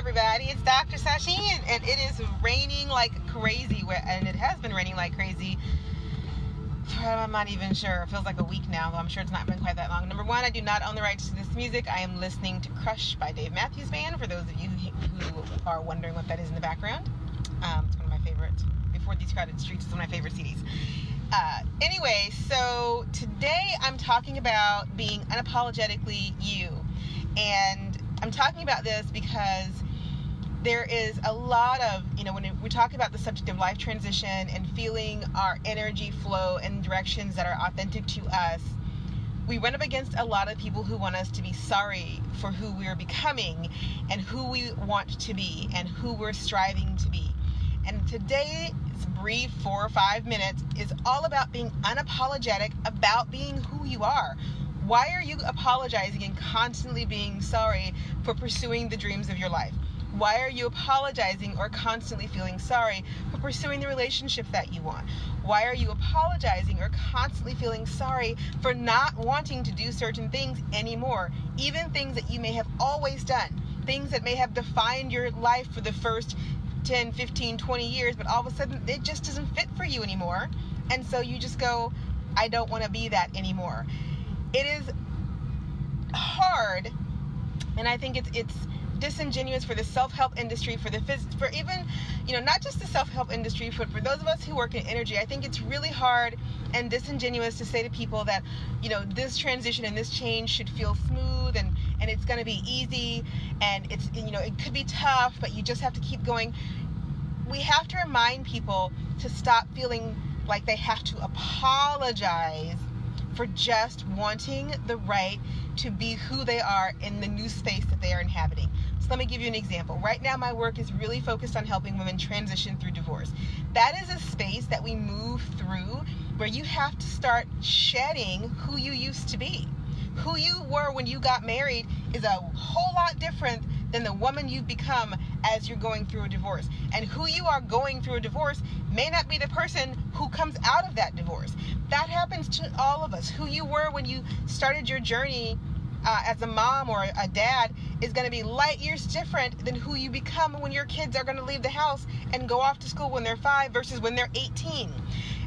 everybody, it's Dr. Sasheen, and it is raining like crazy, and it has been raining like crazy. I'm not even sure. It feels like a week now, though I'm sure it's not been quite that long. Number one, I do not own the rights to this music. I am listening to Crush by Dave Matthews Band, for those of you who are wondering what that is in the background. It's one of my favorites. Before These Crowded Streets is one of my favorite CDs. Anyway, so today I'm talking about being unapologetically you. And I'm talking about this because there is a lot of, when we talk about the subject of life transition and feeling our energy flow in directions that are authentic to us, we run up against a lot of people who want us to be sorry for who we're becoming and who we want to be and who we're striving to be. And today's brief 4 or 5 minutes is all about being unapologetic about being who you are. Why are you apologizing and constantly being sorry for pursuing the dreams of your life? Why are you apologizing or constantly feeling sorry for pursuing the relationship that you want? Why are you apologizing or constantly feeling sorry for not wanting to do certain things anymore? Even things that you may have always done, things that may have defined your life for the first 10, 15, 20 years, but all of a sudden it just doesn't fit for you anymore. And so you just go, I don't want to be that anymore. It is hard, and I think it's disingenuous for the self-help industry, for even, not just the self-help industry, but for those of us who work in energy. I think it's really hard and disingenuous to say to people that, this transition and this change should feel smooth and it's going to be easy, and it's, it could be tough, but you just have to keep going. We have to remind people to stop feeling like they have to apologize for just wanting the right to be who they are in the new space that they are inhabiting. So let me give you an example. Right now, my work is really focused on helping women transition through divorce. That is a space that we move through where you have to start shedding who you used to be. Who you were when you got married is a whole lot different than the woman you've become as you're going through a divorce. And who you are going through a divorce may not be the person who comes out of that divorce. That happens to all of us. Who you were when you started your journey as a mom or a dad is going to be light years different than who you become when your kids are going to leave the house and go off to school when they're 5 versus when they're 18.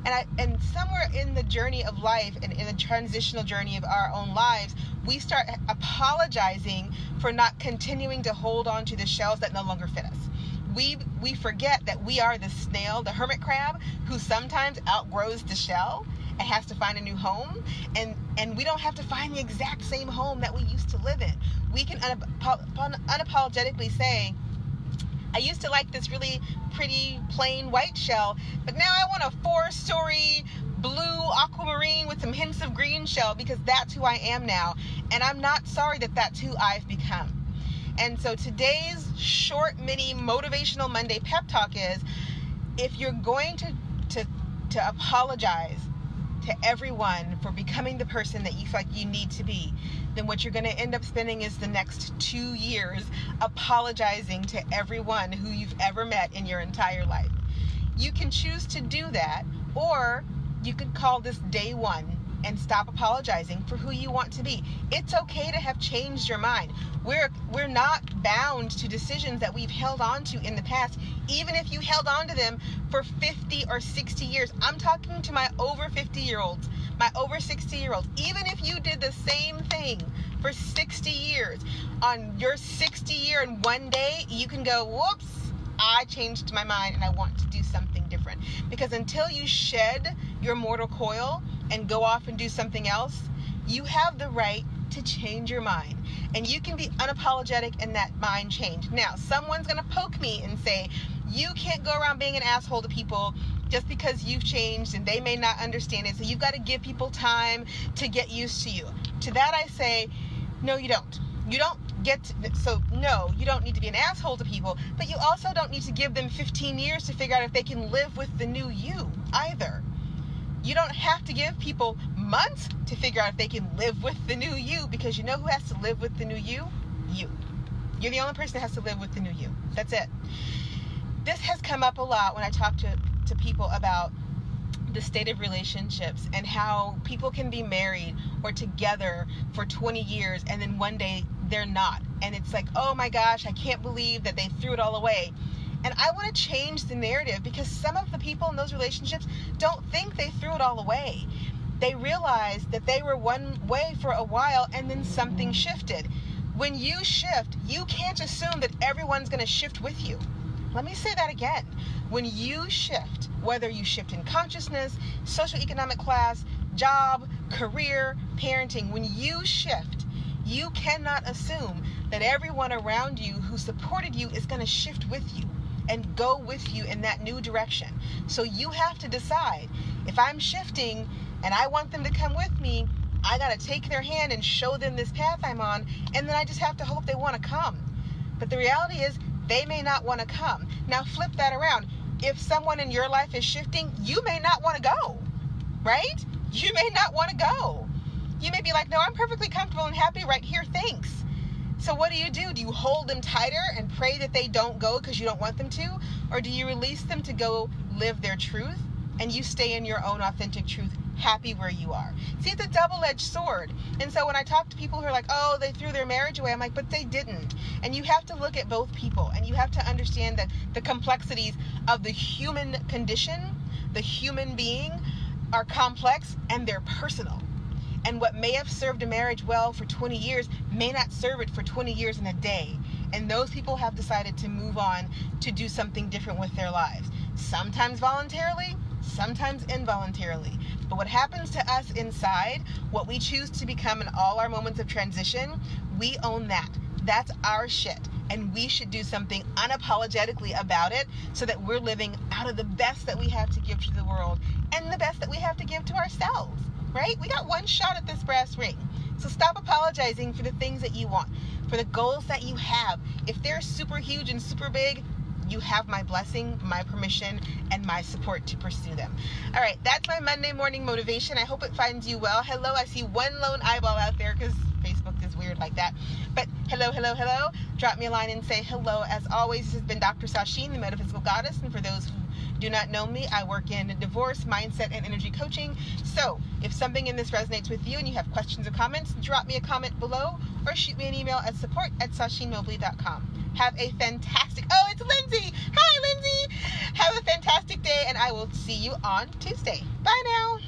And somewhere in the journey of life and in the transitional journey of our own lives, we start apologizing for not continuing to hold on to the shells that no longer fit us. We forget that we are the snail, the hermit crab, who sometimes outgrows the shell and has to find a new home, and we don't have to find the exact same home that we used to live in. We can unapologetically say, I used to like this really pretty plain white shell, but now I want a 4-story blue aquamarine with some hints of green shell because that's who I am now, and I'm not sorry that that's who I've become. And so today's short mini motivational Monday pep talk is, if you're going to apologize to everyone for becoming the person that you feel like you need to be, then what you're going to end up spending is the next 2 years apologizing to everyone who you've ever met in your entire life. You can choose to do that, or you could call this day one and stop apologizing for who you want to be. It's okay to have changed your mind. We're not bound to decisions that we've held on to in the past, even if you held on to them for 50 or 60 years. I'm talking to my over 50-year-olds, my over 60-year-olds. Even if you did the same thing for 60 years, on your 60 year and one day, you can go, whoops, I changed my mind and I want to do something different. Because until you shed your mortal coil and go off and do something else, you have the right to change your mind. And you can be unapologetic in that mind change. Now, someone's going to poke me and say, you can't go around being an asshole to people just because you've changed and they may not understand it. So you've got to give people time to get used to you. To that I say, no, you don't. You don't no, you don't need to be an asshole to people, but you also don't need to give them 15 years to figure out if they can live with the new you either. You don't have to give people months to figure out if they can live with the new you, because you know who has to live with the new you? You. You're the only person that has to live with the new you. That's it. This has come up a lot when I talk to people about the state of relationships and how people can be married or together for 20 years and then one day they're not. and it's like, oh my gosh, I can't believe that they threw it all away. And I want to change the narrative, because some of the people in those relationships don't think they threw it all away. They realized that they were one way for a while, and then something shifted. When you shift, you can't assume that everyone's going to shift with you. Let me say that again. When you shift, whether you shift in consciousness, socioeconomic class, job, career, parenting, when you shift, you cannot assume that everyone around you who supported you is going to shift with you and go with you in that new direction. So you have to decide, if I'm shifting and I want them to come with me, I got to take their hand and show them this path I'm on, and then I just have to hope they want to come. But the reality is, they may not want to come. Now flip that around. If someone in your life is shifting, you may not want to go, right? You may not want to go. You may be like, no, I'm perfectly comfortable and happy right here, thanks. So what do? Do you hold them tighter and pray that they don't go because you don't want them to? Or do you release them to go live their truth, and you stay in your own authentic truth, happy where you are? See, it's a double-edged sword. And so when I talk to people who are like, oh, they threw their marriage away, I'm like, but they didn't. And you have to look at both people, and you have to understand that the complexities of the human condition, the human being, are complex, and they're personal. And what may have served a marriage well for 20 years may not serve it for 20 years in a day. And those people have decided to move on to do something different with their lives. Sometimes voluntarily, sometimes involuntarily. But what happens to us inside, what we choose to become in all our moments of transition, we own that. That's our shit. And we should do something unapologetically about it, so that we're living out of the best that we have to give to the world, and the best that we have to give to ourselves. Right? We got one shot at this brass ring. So stop apologizing for the things that you want, for the goals that you have. If they're super huge and super big, you have my blessing, my permission, and my support to pursue them. All right, that's my Monday morning motivation. I hope it finds you well. Hello, I see one lone eyeball out there because Facebook is weird like that. But hello, hello, hello. Drop me a line and say hello. As always, this has been Dr. Sasheen, the Metaphysical Goddess. And for those who do not know me, I work in divorce, mindset, and energy coaching. So if something in this resonates with you and you have questions or comments, drop me a comment below or shoot me an email at support@sasheenmobley.com. Have a fantastic, oh, it's Lindsay. Hi, Lindsay. Have a fantastic day, and I will see you on Tuesday. Bye now.